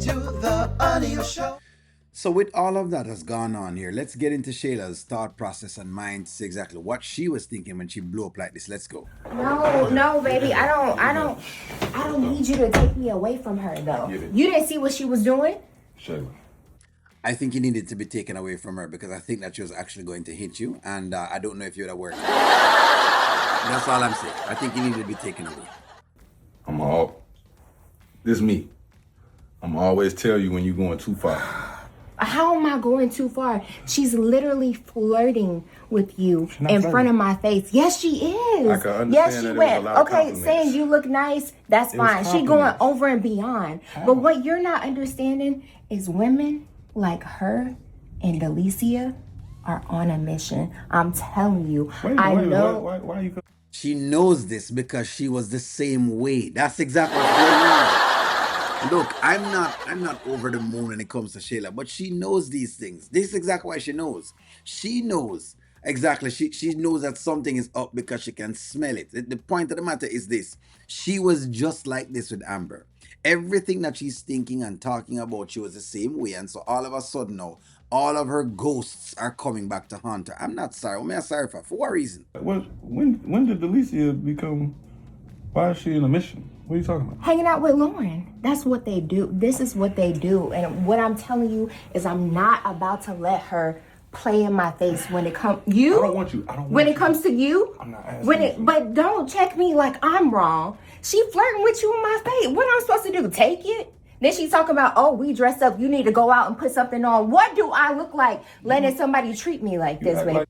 to the audio show. So with all of that has gone on here, let's get into Shayla's thought process and mind to see exactly what she was thinking when she blew up like this. Let's go. No, no, baby. I don't need you to take me away from her though. You didn't see what she was doing? Shayla. I think you needed to be taken away from her because I think that she was actually going to hit you, and I don't know if you would have worked. That's all I'm saying. I think you needed to be taken away. This me. I'm always tell you when you're going too far. How am I going too far? She's literally flirting with you in front of my face. Yes, she is. I can understand yes, she that went. it was a lot of Okay, compliments. saying you look nice, that's It was fine. She going compliments. over and beyond. How? But what you're not understanding is women like her and Delicia are on a mission. I'm telling you. I know. Why you? She knows this because she was the same way. That's exactly what's going on. Look, I'm not over the moon when it comes to Shayla, but she knows these things. This is exactly why she knows. She knows exactly. She knows that something is up because she can smell it. The point of the matter is this: she was just like this with Amber. Everything that she's thinking and talking about, she was the same way, and so all of a sudden now, all of her ghosts are coming back to haunt her. I'm not sorry. What am I sorry for? For what reason? When did Delicia become? Why is she in a mission? What are you talking about? Hanging out with Lauren. That's what they do. This is what they do. And what I'm telling you is I'm not about to let her play in my face when it comes you. I don't want you. I don't want when you. it comes to you. I'm not asking you. But don't check me like I'm wrong. She flirting with you in my face. What am I supposed to do? Take it? Then she's talking about, oh, we dressed up. You need to go out and put something on. What do I look like letting somebody treat me like this, act baby? like-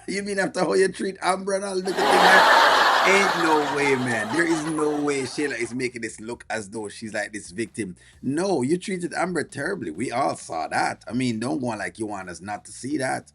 You mean after how you treat Amber and all the thing like ain't no way, man. There is no way Shayla is making this look as though she's like this victim. No, you treated Amber terribly. We all saw that. I mean, don't go on like you want us not to see that.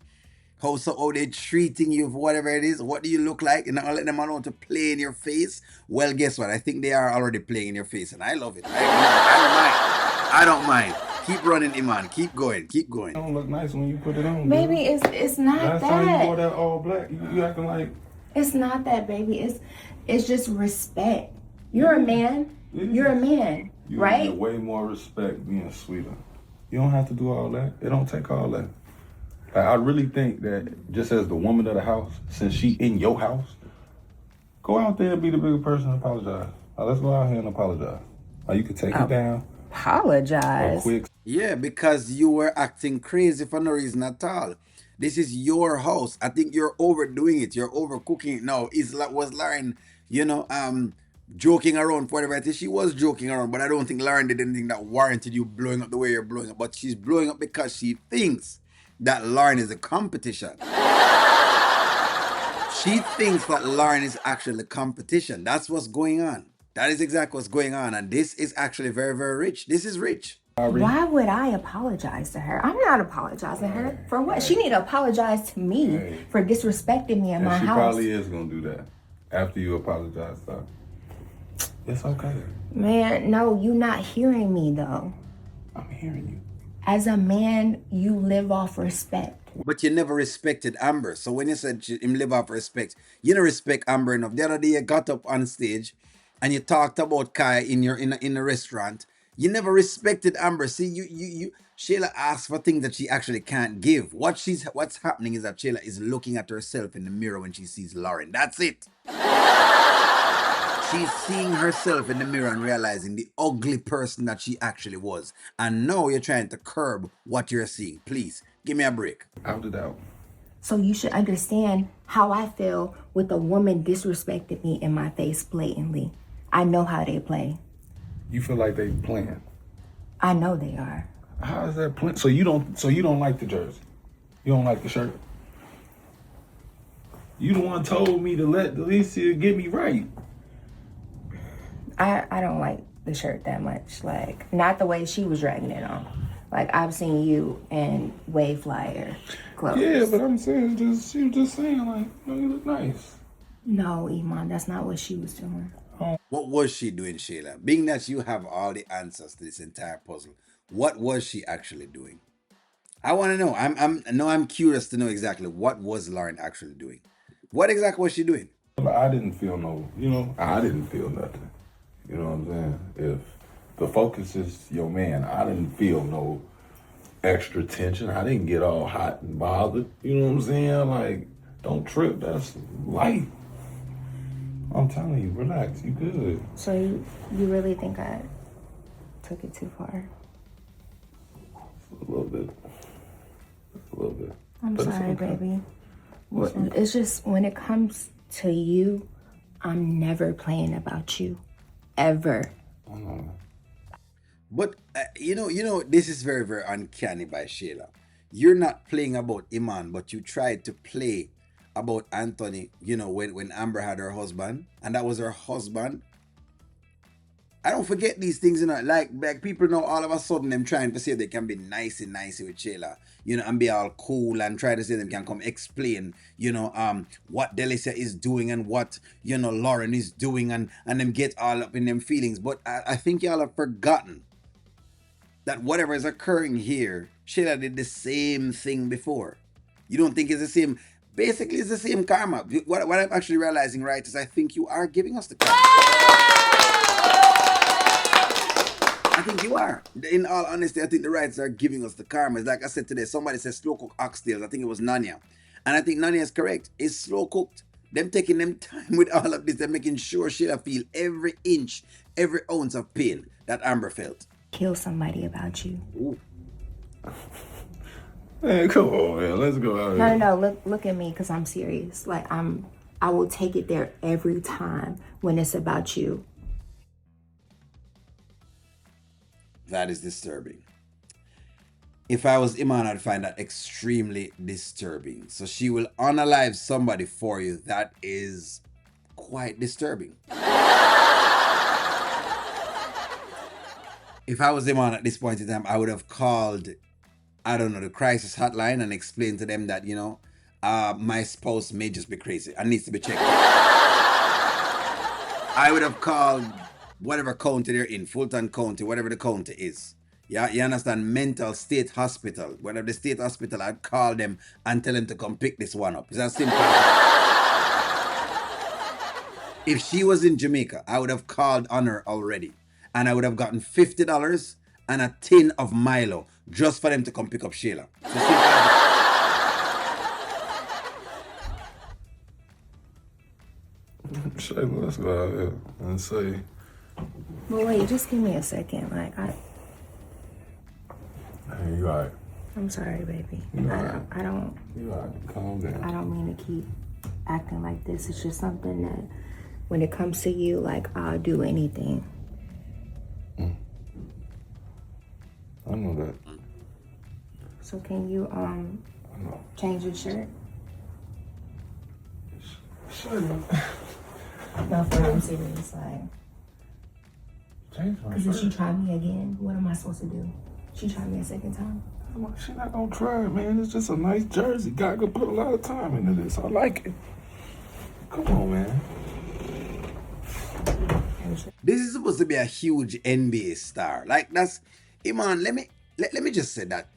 How they treating you for whatever it is. What do you look like? And not let them alone to play in your face. Well, guess what? I think they are already playing in your face, and I love it. I don't mind. Keep running, Iman. Keep going. Keep going. It don't look nice when you put it on. Baby, dude. it's not Last time you wore that. that all black, you acting like It's not that, baby. It's just respect. You're a man. Yeah. You're a man, you right? get way more respect being sweeter. You don't have to do all that. It don't take all that. Like, I really think that just as the woman of the house, since she in your house, go out there and be the bigger person and apologize. Let's go out here and apologize. You could take it down. Apologize. Quick. Yeah, because you were acting crazy for no reason at all. This is your house. I think you're overdoing it. You're overcooking it now. Was Lauren, joking around for whatever it is? She was joking around, but I don't think Lauren did anything that warranted you blowing up the way you're blowing up. But she's blowing up because she thinks that Lauren is a competition. She thinks that Lauren is actually the competition. That's what's going on. That is exactly what's going on. And this is actually very, very rich. This is rich. Why would I apologize to her? I'm not apologizing to her. For what? She need to apologize to me for disrespecting me in my She house. probably is gonna do that after you apologize to her. It's okay. Man, no, you not hearing me though. I'm hearing you. As a man, you live off respect. But you never respected Amber. So when you said him live off respect, you don't respect Amber enough. The other day you got up on stage and you talked about Kai in a restaurant. You never respected Amber. See, you Shayla asks for things that she actually can't give. What's happening is that Shayla is looking at herself in the mirror when she sees Lauren. That's it. She's seeing herself in the mirror and realizing the ugly person that she actually was. And now you're trying to curb what you're seeing. Please, give me a break. Out and out. So you should understand how I feel with a woman disrespecting me in my face blatantly. I know how they play. You feel like they playing. I know they are. How is that playing? So you don't like the jersey. You don't like the shirt. You the one told me to let Delicia get me right. I don't like the shirt that much. Like, not the way she was dragging it on. Like, I've seen you in way flyer clothes. Yeah, but I'm saying she was just saying like, you look nice. No, Iman, that's not what she was doing. What was she doing, Shayla? Being that you have all the answers to this entire puzzle, what was she actually doing? I want to know. I'm curious to know exactly what was Lauren actually doing. What exactly was she doing? But I didn't feel I didn't feel nothing. You know what I'm saying? The focus is your man. I didn't feel no extra tension. I didn't get all hot and bothered. You know what I'm saying? Like, don't trip. That's life. I'm telling you, relax. You good. So you really think I took it too far? A little bit. A little bit. I'm But it's sorry, okay. baby. Well, it's just when it comes to you, I'm never playing about you, ever. I know. But this is very, very uncanny by Shayla. You're not playing about Iman, but you tried to play about Anthony. When Amber had her husband, and that was her husband. I don't forget these things, like people know all of a sudden them trying to say they can be nicey with Shayla, and be all cool and try to say them can come explain, what Delicia is doing and what, Lauren is doing and them get all up in them feelings. But I think y'all have forgotten that whatever is occurring here, Shayla did the same thing before. You don't think it's the same? Basically, it's the same karma. What I'm actually realizing, right, is I think you are giving us the karma. I think you are. In all honesty, I think the writers are giving us the karma. It's like I said today, somebody said slow cooked oxtails. I think it was Nanya. And I think Nanya is correct. It's slow cooked. Them taking them time with all of this, they're making sure Sheila feel every inch, every ounce of pain that Amber felt. Kill somebody about you. Ooh. Man, come on, man. Let's go out here. No. Look at me, because I'm serious. Like I will take it there every time when it's about you. That is disturbing. If I was Iman, I'd find that extremely disturbing. So she will unalive somebody for you. That is quite disturbing. If I was Iman at this point in time, I would have called, I don't know, the crisis hotline and explained to them that, my spouse may just be crazy and needs to be checked. I would have called whatever county they're in, Fulton County, whatever the county is. Yeah, you understand? Mental State Hospital. Whatever the state hospital, I'd call them and tell them to come pick this one up. It's as simple as that. If she was in Jamaica, I would have called on her already. And I would have gotten $50 and a tin of Milo just for them to come pick up Shayla. It's as simple as that. Shayla, let's go out here and say. But wait, just give me a second. Like Hey, you all right? I'm sorry, baby. You all right? I don't You all right? Calm down. I don't mean to keep acting like this. It's just something that when it comes to you, like I'll do anything. I know that. So can you I know. change your shirt? Shayla. No, for real, I'm serious. Like, Change my because if shirt. she try me again, what am I supposed to do? She tried me a second time. She not gonna try it, man. It's just a nice jersey. God could put a lot of time into this. I like it. Come on, man. This is supposed to be a huge NBA star. Like that's Iman. Let me just say that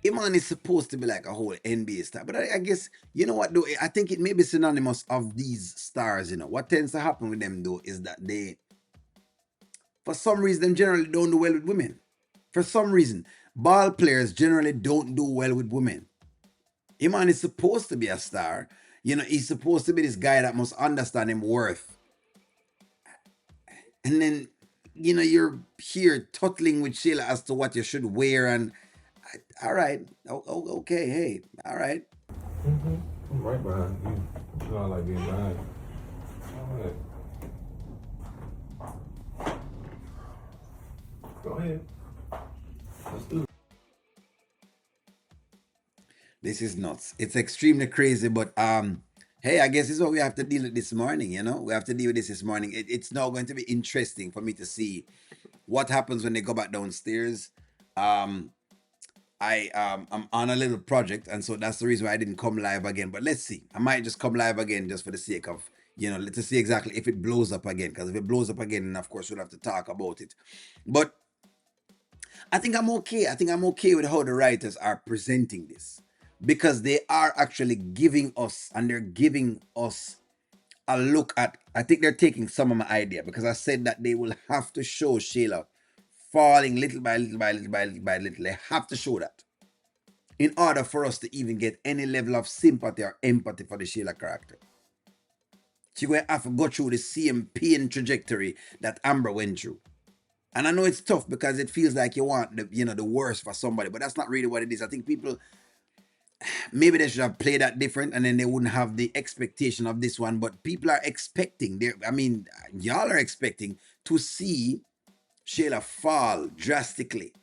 Iman is supposed to be like a whole NBA star. But I guess you know what though. I think it may be synonymous of these stars. What tends to happen with them though is that they, for some reason, them generally don't do well with women. For some reason, ball players generally don't do well with women. Iman is supposed to be a star. He's supposed to be this guy that must understand his worth. And then, you're here tuttling with Shayla as to what you should wear. And all right, okay, hey, all right. I'm right behind you. You know I like being behind you. All right. Go ahead. Let's do it. This is nuts. It's extremely crazy, but hey, I guess this is what we have to deal with this morning. We have to deal with this morning. It's now going to be interesting for me to see what happens when they go back downstairs. I'm on a little project, and so that's the reason why I didn't come live again. But let's see. I might just come live again just for the sake of let's see exactly if it blows up again. Because if it blows up again, then of course we'll have to talk about it. But I think I'm okay. I think I'm okay with how the writers are presenting this. Because they are actually giving us, and they're giving us a look at, I think they're taking some of my idea, because I said that they will have to show Shayla falling little by little by little by little by little. They have to show that in order for us to even get any level of sympathy or empathy for the Shayla character. She's going to have to go through the same pain trajectory that Amber went through. And I know it's tough because it feels like you want the worst for somebody, but that's not really what it is. I think people, maybe they should have played that different and then they wouldn't have the expectation of this one. But people are expecting, y'all are expecting to see Shayla fall drastically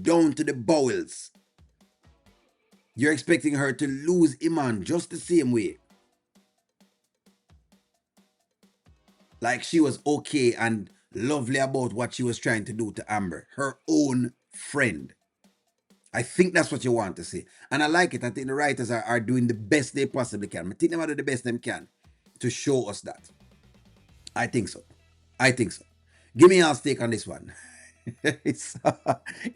down to the bowels. You're expecting her to lose Iman just the same way. Like she was okay and lovely about what she was trying to do to Amber, her own friend. I think that's what you want to see. And I like it. I think the writers are doing the best they possibly can. I think they are doing the best they can to show us that. I think so. Give me your take on this one.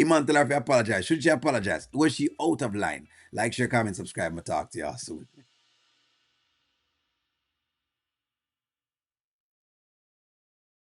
Iman tell her to apologize. Should she apologize? Was she out of line? Like, share, comment, subscribe, and talk to y'all soon.